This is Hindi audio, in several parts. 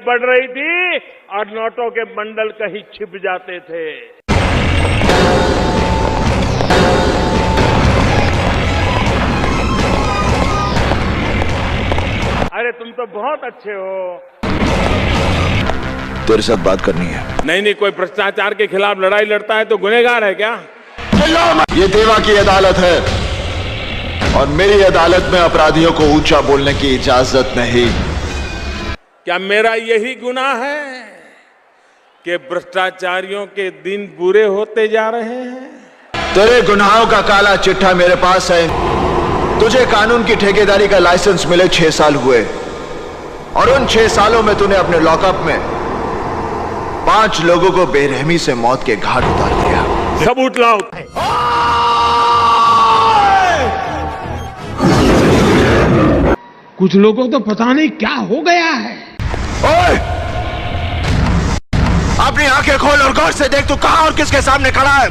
पड़ रही थी और नोटों के बंडल कहीं छिप जाते थे। अरे तुम तो बहुत अच्छे हो। तेरे साथ बात करनी है। नहीं, कोई भ्रष्टाचार के खिलाफ लड़ाई लड़ता है तो गुनहगार है क्या? ये देवा की अदालत है और मेरी अदालत में अपराधियों को ऊंचा बोलने की इजाजत नहीं। क्या मेरा यही गुनाह है कि भ्रष्टाचारियों के दिन बुरे होते जा रहे हैं? तेरे गुनाहों का काला चिट्ठा मेरे पास है। तुझे कानून की ठेकेदारी का लाइसेंस मिले 6 साल हुए और उन 6 सालों में तूने अपने लॉकअप में 5 लोगों को बेरहमी से मौत के घाट उतार दिया। सबूत लाओ। कुछ लोगों तो पता नहीं क्या हो गया है। ओए! अपनी आंखें खोल और गौर से देख तू कहां और किसके सामने खड़ा है।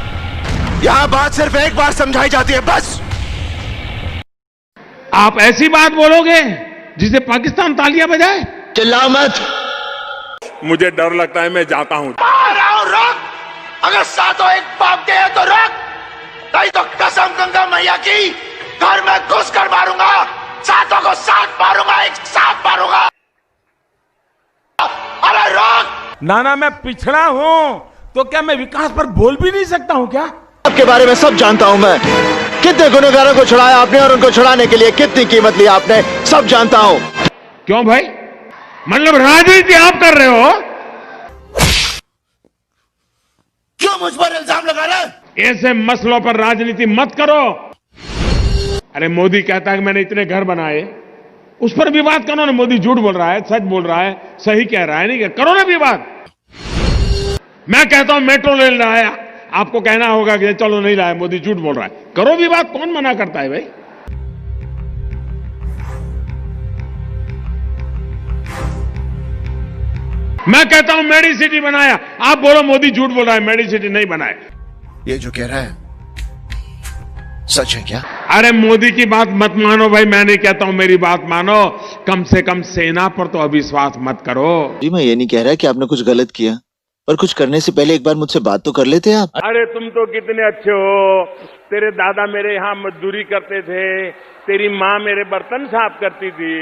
यहां बात सिर्फ एक बार समझाई जाती है, बस। आप ऐसी बात बोलोगे जिसे पाकिस्तान तालियां बजाए? चिल्ला मत। मुझे डर लगता है, मैं जाता हूं। रोक! अगर सातों एक बाप के हैं तो रोक, नहीं तो कसम गंगा मैया की घर में घुस कर मारूंगा। सातों को साथ मारूंगा, एक साथ मारूंगा। अरे रोक! नाना, मैं पिछड़ा हूं तो क्या मैं विकास पर बोल भी नहीं सकता हूं क्या? आपके बारे में सब जानता हूं मैं। कितने गुनहगारों को छुड़ाया आपने और उनको छुड़ाने के लिए कितनी कीमत ली आपने, सब जानता हूं। क्यों भाई? मतलब राजनीति आप कर रहे हो? क्यों मुझ पर इल्जाम लगा रहे? ऐसे मसलों पर राजनीति मत करो। अरे मोदी कहता है कि मैंने इतने घर बनाए, उस पर विवाद करो ना। मोदी झूठ बोल रहा है, सच बोल रहा है, सही कह रहा है, नहीं करो ना विवाद। मैं कहता हूं मेट्रो ले लाया, आपको कहना होगा कि चलो नहीं लाया, मोदी झूठ बोल रहा है। करो विवाद, कौन मना करता है भाई? मैं कहता हूं मेडी सिटी बनाया, आप बोलो मोदी झूठ बोल रहा है, मेडी सिटी नहीं बनाया। ये जो कह रहा है सच है क्या? अरे मोदी की बात मत मानो भाई, मैं नहीं कहता हूं, मेरी बात मानो। कम से कम सेना पर तो अविश्वास मत करो। जी मैं ये नहीं कह रहा कि आपने कुछ गलत किया, पर कुछ करने से पहले एक बार मुझसे बात तो कर लेते आप। अरे तुम तो कितने अच्छे हो। तेरे दादा मेरे यहाँ मजदूरी करते थे, तेरी माँ मेरे बर्तन साफ करती थी।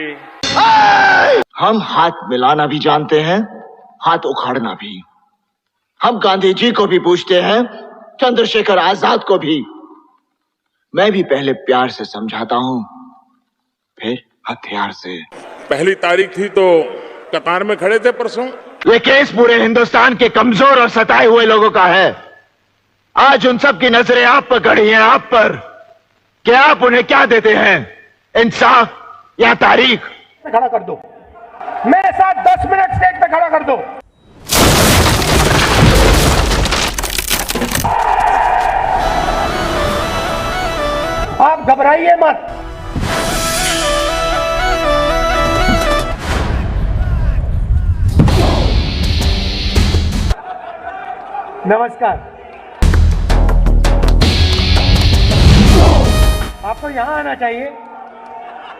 हम हाथ मिलाना भी जानते हैं, हाथ उखाड़ना भी। हम गांधी जी को भी पूछते हैं, चंद्रशेखर आजाद को भी। मैं भी पहले प्यार से समझाता हूं, फिर हथियार से। पहली तारीख थी तो कतार में खड़े थे परसों। ये केस पूरे हिंदुस्तान के कमजोर और सताए हुए लोगों का है। आज उन सब की नजरें आप पर खड़ी हैं, आप पर। क्या आप उन्हें क्या देते हैं, इंसाफ या तारीख? खड़ा कर दो, मेरे साथ 10 मिनट स्टेज पे खड़ा कर दो। आप घबराइए मत। नमस्कार। आपको यहां आना चाहिए,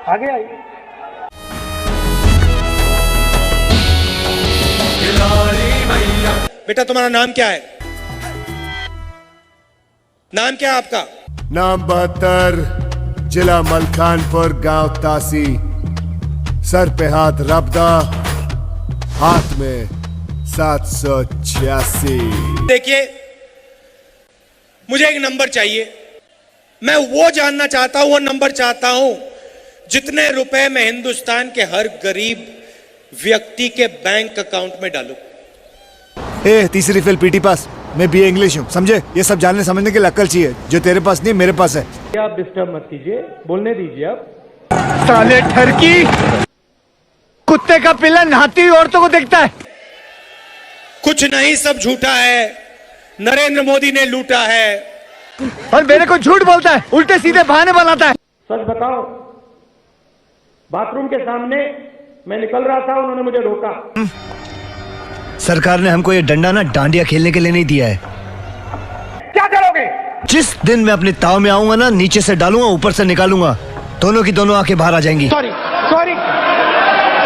आगे आइए। बेटा तुम्हारा नाम क्या है? नाम क्या है आपका? नाम 72, जिला मलकानपुर, गांव तासी। सर पे हाथ रबदा, हाथ में 786। देखिए, मुझे एक नंबर चाहिए। मैं वो जानना चाहता हूं, वो नंबर चाहता हूं जितने रुपए मैं हिंदुस्तान के हर गरीब व्यक्ति के बैंक अकाउंट में डालूं। तीसरी फेल पीटी पास, मैं बीए इंग्लिश हूँ, समझे? ये सब जानने समझने की अक्ल चाहिए, जो तेरे पास नहीं मेरे पास है। आप डिस्टर्ब मत कीजिए, बोलने दीजिए। आप साले ठरकी, कुत्ते का पिल्ला नहाती औरतों को देखता है। कुछ नहीं, सब झूठा है। नरेंद्र मोदी ने लूटा है और मेरे को झूठ बोलता है, उल्टे सीधे बहाने बनाता है। सच बताओ, बाथरूम के सामने मैं निकल रहा था, उन्होंने मुझे रोका। सरकार ने हमको ये डंडा ना डांडिया खेलने के लिए नहीं दिया है। क्या करोगे? जिस दिन मैं अपने ताव में आऊंगा ना, नीचे से डालूंगा, ऊपर से निकालूंगा, दोनों की दोनों आंखें बाहर आ जाएंगी। Sorry sorry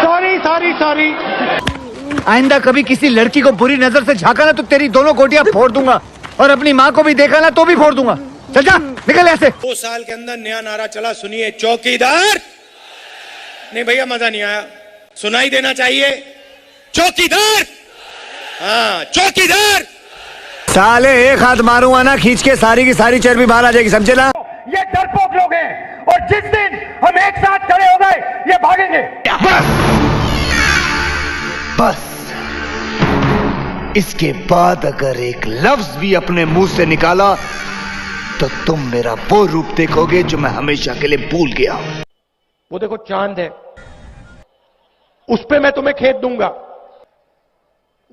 sorry sorry sorry. आइंदा कभी किसी लड़की को बुरी नजर से झांका ना तो तेरी दोनों गोटियां फोड़ दूंगा और अपनी माँ को भी देखा ना तो भी फोड़ दूंगा। चल जा, निकल ऐसे। 2 साल के अंदर नया नारा चला, सुनिए, चौकीदार। नहीं भैया, मजा नहीं आया, सुनाई देना चाहिए, चौकीदार। हाँ, चौकीदार। साले एक हाथ मारूंगा ना खींच के सारी की सारी चर्बी बाहर आ जाएगी, समझे ना? ये डरपोक लोग हैं और जिस दिन हम एक साथ खड़े हो गए ये भागेंगे। बस इसके बाद अगर एक लफ्ज भी अपने मुंह से निकाला तो तुम मेरा वो रूप देखोगे जो मैं हमेशा के लिए भूल गया हूं। वो देखो चांद है, उस पे मैं तुम्हें खेत दूंगा,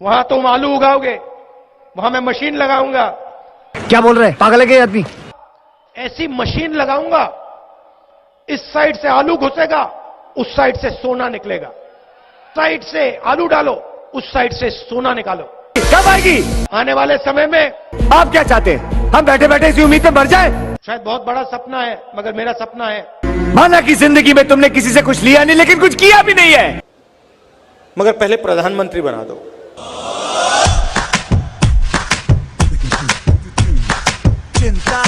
वहां तुम आलू उगाओगे, वहां मैं मशीन लगाऊंगा। क्या बोल रहे हैं, पागल है क्या ये आदमी? ऐसी मशीन लगाऊंगा, इस साइड से आलू घुसेगा, उस साइड से सोना निकलेगा। साइड से आलू डालो, उस साइड से सोना निकालो। कब आएगी? आने वाले समय में। आप क्या चाहते हैं, हम बैठे बैठे इसी उम्मीद पे मर जाए? शायद बहुत बड़ा सपना है, मगर मेरा सपना है। माना कि जिंदगी में तुमने किसी से कुछ लिया नहीं लेकिन कुछ किया भी नहीं है, मगर पहले प्रधानमंत्री बना दो। चिंता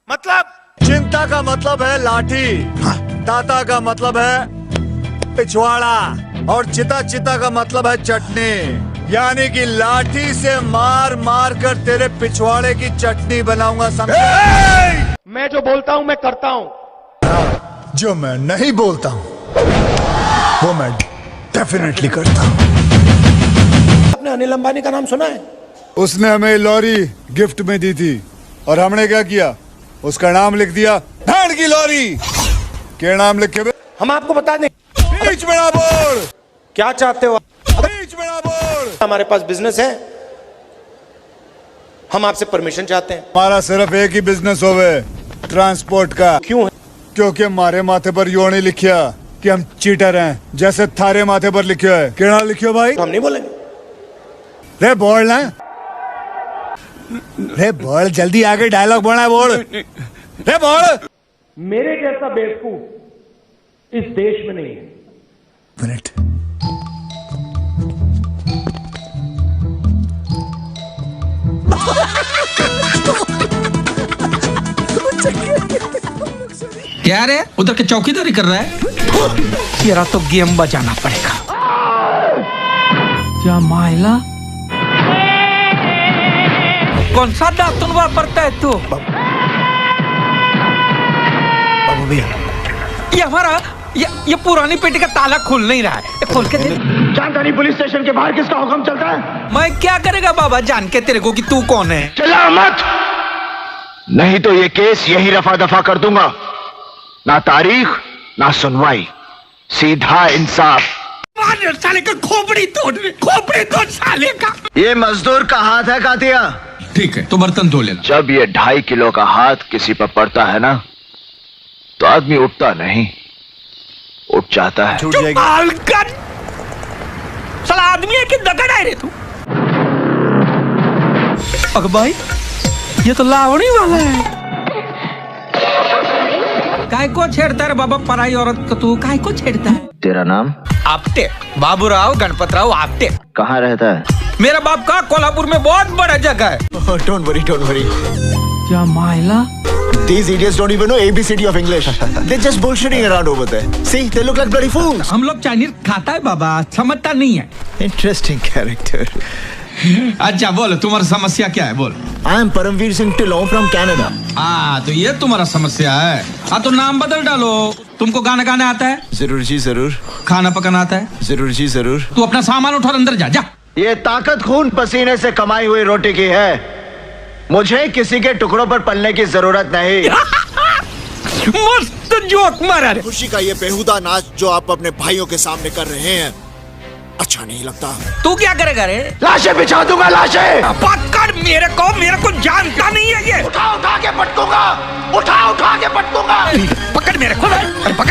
मतलब चिंता का मतलब है लाठी, ताता का मतलब है पिछवाड़ा और चिता चिता का मतलब है चटनी। यानी कि लाठी से मार मार कर तेरे पिछवाड़े की चटनी बनाऊंगा, समझे? मैं जो बोलता हूं मैं करता हूं। जो मैं नहीं बोलता हूं वो मैं डेफिनेटली करता हूं। आपने अनिल अंबानी का नाम सुना है? उसने हमें लॉरी गिफ्ट में दी थी और हमने क्या किया, उसका नाम लिख दिया भेड़ की लॉरी। क्या नाम लिखे? हम आपको बता दें। बीच में ना बोल। क्या चाहते हो? बीच में ना बोल। हमारे पास बिजनेस है, हम आपसे परमिशन चाहते हैं। हमारा सिर्फ एक ही बिजनेस होवे, ट्रांसपोर्ट का। क्यों है? क्योंकि हमारे माथे पर यो नहीं लिखिया कि हम चीटर हैं, जैसे थारे माथे पर लिखियो है। क्या लिखियो भाई? हम नहीं बोलेंगे। रे बोल ना, रे बोल, जल्दी आगे डायलॉग बोलना है, बोल रे बोल। मेरे जैसा बेवकूफ इस देश में नहीं है। मिनट। क्या रे, उधर के चौकीदारी कर रहा है? तेरा तो गेम बजाना पड़ेगा। क्या माइला, कौन सा दातुन वापरता है तू? बाबू भैया, ये हमारा ये पुरानी पेटी का ताला खुल नहीं रहा है, ये खोल के दे। चांदनी पुलिस स्टेशन के बाहर किसका हुक्म चलता है? मैं क्या करेगा बाबा जान के तेरे को कि तू कौन है? चिल्ला मत, नहीं तो ये केस यही रफा दफा कर दूंगा। ना तारीख ना सुनवाई, सीधा इंसाफ। साले का खोपड़ी तोड़ साले का। ये मजदूर का हाथ है कातिया। ठीक है, तो बर्तन धो लेना। जब ये 2.5 किलो का हाथ किसी पर पड़ता है ना तो आदमी उठता नहीं, उठ जाता है। छूट जाएगी। साला आदमी है कि दगड़ है रे तू? अग भाई, ये तो लावणी वाला है। काय को छेड़ता है बाबा पराई औरत को? तू काय को छेड़ता है? तेरा नाम? आपटे, बाबूराव गणपतराव आपटे। कहाँ रहता है? मेरा बाप का कोल्हापुर में बहुत बड़ा जगह है। Don't worry. क्या माइला? These idiots don't even know ABCD of English. They're just bullshitting around over there. See, they look like bloody fools. हम लोग चाइनीज खाता है बाबा, समझता नहीं है। Interesting character. अच्छा बोलो, तुम्हारी समस्या क्या है? बोल। I am Paramveer Singh Tilon from Canada. तो ये तुम्हारा समस्या है। तो नाम बदल डालो। तुमको गाना गाना आता है? जरूर जी जरूर। खाना पकाना आता है? जरूर जी जरूर। तू अपना सामान उठा और अंदर जा। ये ताकत खून पसीने से कमाई हुई रोटी की है, मुझे किसी के टुकड़ों पर पलने की जरूरत नहीं। मस्त जोक मारा रे। खुशी का ये बेहुदा नाच जो आप अपने भाइयों के सामने कर रहे हैं अच्छा नहीं लगता। तू क्या करेगा रे? लाशें बिछा दूंगा, लाशें। पकड़ मेरे को जानता नहीं है ये। उठा के पटकूंगा, उठा के पटकूंगा। पकड़ मेरे को, पकड़।